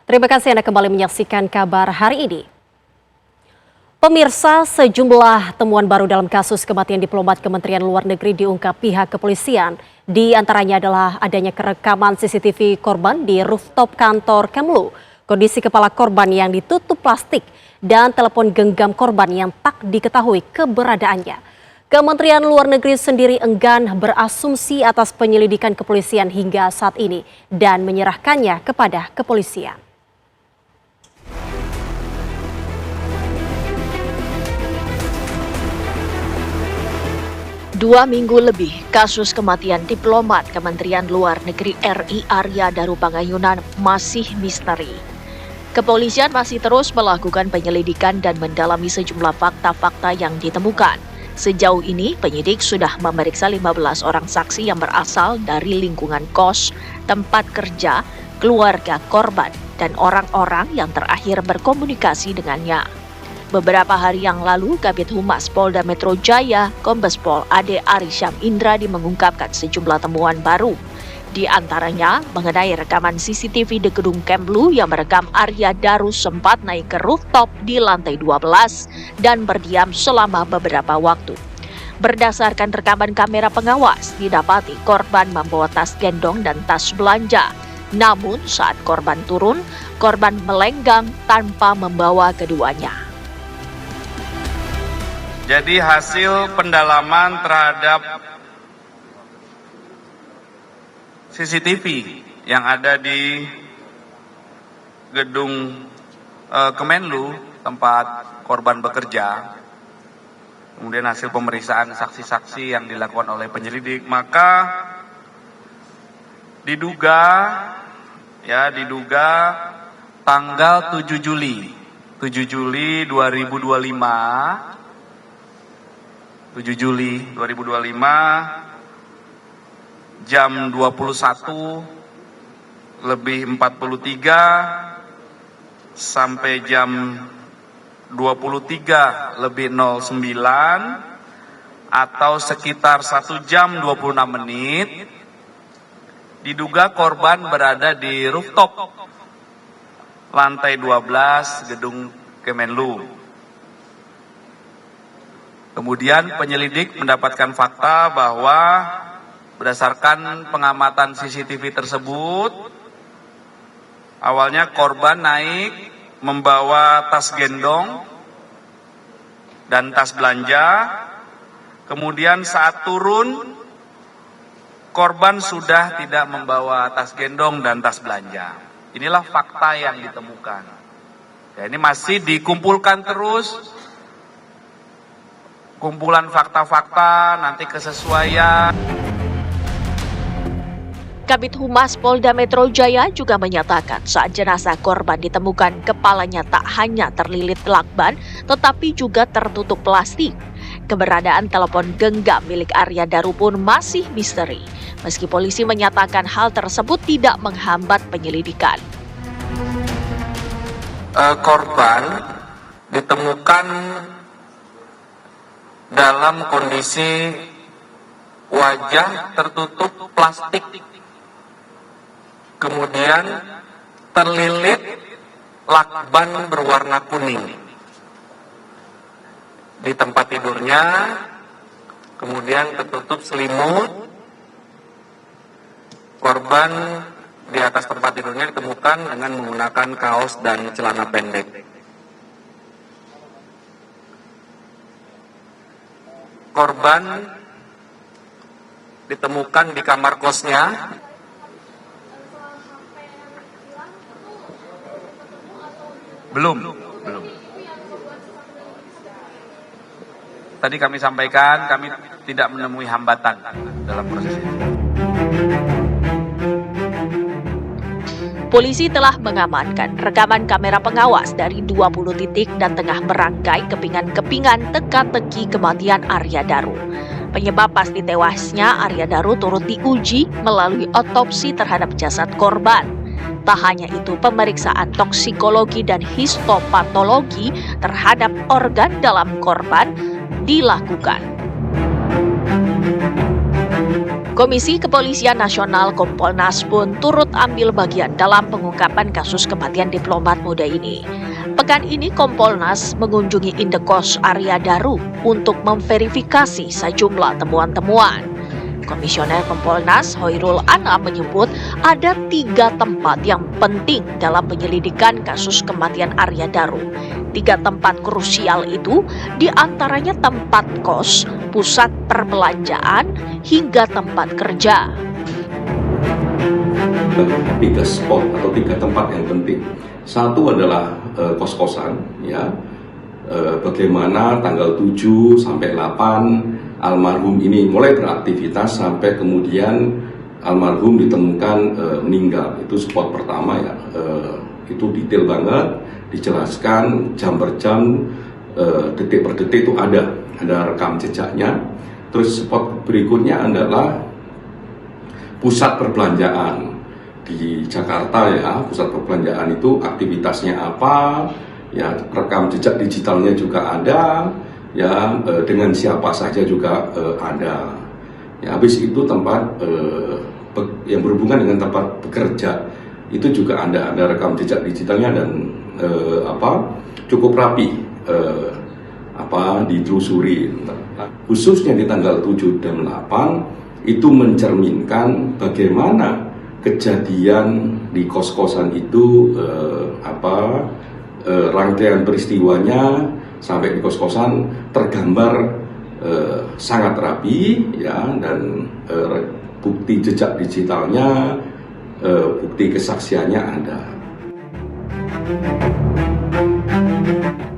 Terima kasih Anda kembali menyaksikan kabar hari ini. Pemirsa, sejumlah temuan baru dalam kasus kematian diplomat Kementerian Luar Negeri diungkap pihak kepolisian. Di antaranya adalah adanya rekaman CCTV korban di rooftop kantor Kemlu, kondisi kepala korban yang ditutup plastik, dan telepon genggam korban yang tak diketahui keberadaannya. Kementerian Luar Negeri sendiri enggan berasumsi atas penyelidikan kepolisian hingga saat ini dan menyerahkannya kepada kepolisian. Dua minggu lebih, kasus kematian diplomat Kementerian Luar Negeri RI Arya Daru Pangayunan masih misteri. Kepolisian masih terus melakukan penyelidikan dan mendalami sejumlah fakta-fakta yang ditemukan. Sejauh ini, penyidik sudah memeriksa 15 orang saksi yang berasal dari lingkungan kos, tempat kerja, keluarga korban, dan orang-orang yang terakhir berkomunikasi dengannya. Beberapa hari yang lalu, Kabid Humas Polda Metro Jaya, Kombes Pol Ade Arysyam Indradi mengungkapkan sejumlah temuan baru. Di antaranya mengenai rekaman CCTV di gedung Kemlu yang merekam Arya Daru sempat naik ke rooftop di lantai 12 dan berdiam selama beberapa waktu. Berdasarkan rekaman kamera pengawas, didapati korban membawa tas gendong dan tas belanja. Namun saat korban turun, korban melenggang tanpa membawa keduanya. Jadi hasil pendalaman terhadap CCTV yang ada di gedung Kemenlu tempat korban bekerja, kemudian hasil pemeriksaan saksi-saksi yang dilakukan oleh penyelidik, maka diduga tanggal 7 Juli 2025 jam 21:43 sampai jam 23:09 atau sekitar 1 jam 26 menit diduga korban berada di rooftop lantai 12 gedung Kemenlu. Kemudian penyelidik mendapatkan fakta bahwa berdasarkan pengamatan CCTV tersebut, awalnya korban naik membawa tas gendong dan tas belanja. Kemudian saat turun, korban sudah tidak membawa tas gendong dan tas belanja. Inilah fakta yang ditemukan. Ya, ini masih dikumpulkan terus, kumpulan fakta-fakta, nanti kesesuaian. Kabid Humas Polda Metro Jaya juga menyatakan saat jenazah korban ditemukan, kepalanya tak hanya terlilit lakban, tetapi juga tertutup plastik. Keberadaan telepon genggam milik Arya Daru pun masih misteri, meski polisi menyatakan hal tersebut tidak menghambat penyelidikan. Korban ditemukan dalam kondisi wajah tertutup plastik, kemudian terlilit lakban berwarna kuning di tempat tidurnya, kemudian tertutup selimut. Korban di atas tempat tidurnya ditemukan dengan menggunakan kaos dan celana pendek. Korban ditemukan di kamar kosnya. Belum. Tadi kami sampaikan, kami tidak menemui hambatan dalam proses ini. Polisi telah mengamankan rekaman kamera pengawas dari 20 titik dan tengah merangkai kepingan-kepingan teka-teki kematian Arya Daru. Penyebab pasti tewasnya Arya Daru turut diuji melalui otopsi terhadap jasad korban. Tak hanya itu, pemeriksaan toksikologi dan histopatologi terhadap organ dalam korban dilakukan. Komisi Kepolisian Nasional Kompolnas pun turut ambil bagian dalam pengungkapan kasus kematian diplomat muda ini. Pekan ini Kompolnas mengunjungi Indekos Arya Daru untuk memverifikasi sejumlah temuan-temuan. Komisioner Kompolnas Hoirul Anam menyebut ada 3 tempat yang penting dalam penyelidikan kasus kematian Arya Daru. 3 tempat krusial itu diantaranya tempat kos, pusat perbelanjaan, hingga tempat kerja. 3 spot atau 3 tempat yang penting. Satu adalah kos-kosan, ya. Bagaimana tanggal 7 sampai 8 almarhum ini mulai beraktivitas sampai kemudian almarhum ditemukan meninggal. Itu spot pertama, ya. Itu detail banget, dijelaskan jam per jam, detik per detik itu ada rekam jejaknya. Terus spot berikutnya adalah pusat perbelanjaan di Jakarta, ya. Pusat perbelanjaan itu aktivitasnya apa, ya, rekam jejak digitalnya juga ada, ya, dengan siapa saja juga ada. Ya, habis itu tempat yang berhubungan dengan tempat bekerja itu juga ada rekam jejak digitalnya dan cukup rapi ditelusuri. Khususnya di tanggal 7 dan 8 itu mencerminkan bagaimana kejadian di kos-kosan itu, rangkaian peristiwanya sampai di kos-kosan tergambar sangat rapi, ya, dan bukti jejak digitalnya, bukti kesaksiannya ada.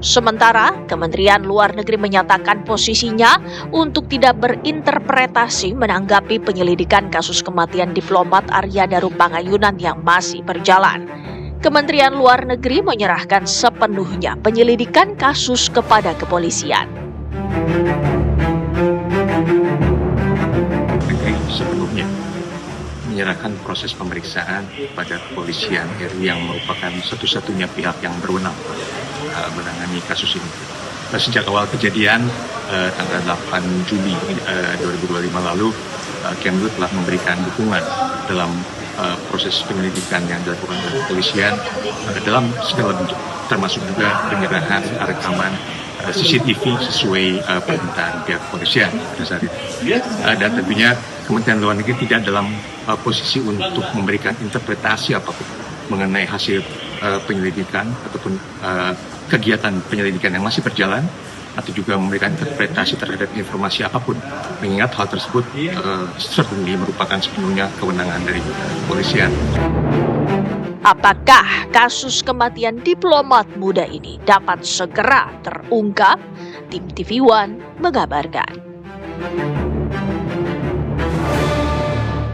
Sementara Kementerian Luar Negeri menyatakan posisinya untuk tidak berinterpretasi menanggapi penyelidikan kasus kematian diplomat Arya Daru Pangayunan yang masih berjalan. Kementerian Luar Negeri menyerahkan sepenuhnya penyelidikan kasus kepada kepolisian. Negeri sepenuhnya menyerahkan proses pemeriksaan kepada kepolisian RI yang merupakan satu-satunya pihak yang berwenang menangani kasus ini. Sejak awal kejadian tanggal 8 Juli 2025 lalu, Kemlu telah memberikan dukungan dalam proses penyelidikan yang dilakukan oleh kepolisian dalam segala bentuk, termasuk juga penyerahan rekaman CCTV sesuai permintaan pihak kepolisian pada saat itu. Dan tentunya Kementerian Luar Negeri tidak dalam posisi untuk memberikan interpretasi apapun mengenai hasil penyelidikan ataupun kegiatan penyelidikan yang masih berjalan, atau juga memberikan interpretasi terhadap informasi apapun, mengingat hal tersebut certainly merupakan sepenuhnya kewenangan dari kepolisian. Apakah kasus kematian diplomat muda ini dapat segera terungkap? Tim TV One mengabarkan.